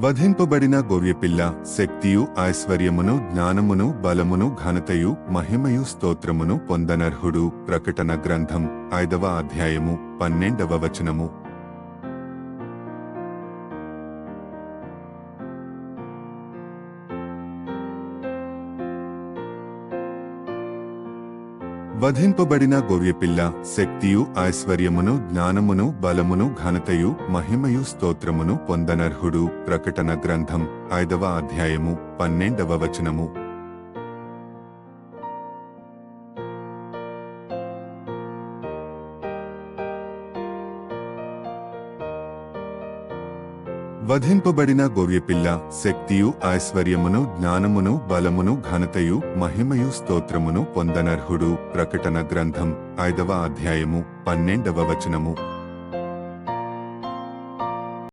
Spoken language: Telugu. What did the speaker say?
వధింపబడిన గొర్రెపిల్ల శక్తియు ఐశ్వర్యమును జ్ఞానమును బలమును ఘనతయు మహిమయు స్తోత్రమును పొందనర్హుడు. ప్రకటన గ్రంథం 5వ అధ్యాయము 12వ వచనము. వధింపబడిన గొర్రెపిల్ల శక్తియు ఐశ్వర్యమును జ్ఞానమును బలమును ఘనతయు మహిమయు స్తోత్రమును పొందనర్హుడు. ప్రకటన గ్రంథం 5వ అధ్యాయము 12వ వచనము. వధింపబడిన గొర్రెపిల్ల శక్తియు ఐశ్వర్యమును జ్ఞానమును బలమును ఘనతయు మహిమయు స్తోత్రమును పొందనర్హుడు. ప్రకటన గ్రంథం 5వ అధ్యాయము 12వ వచనము.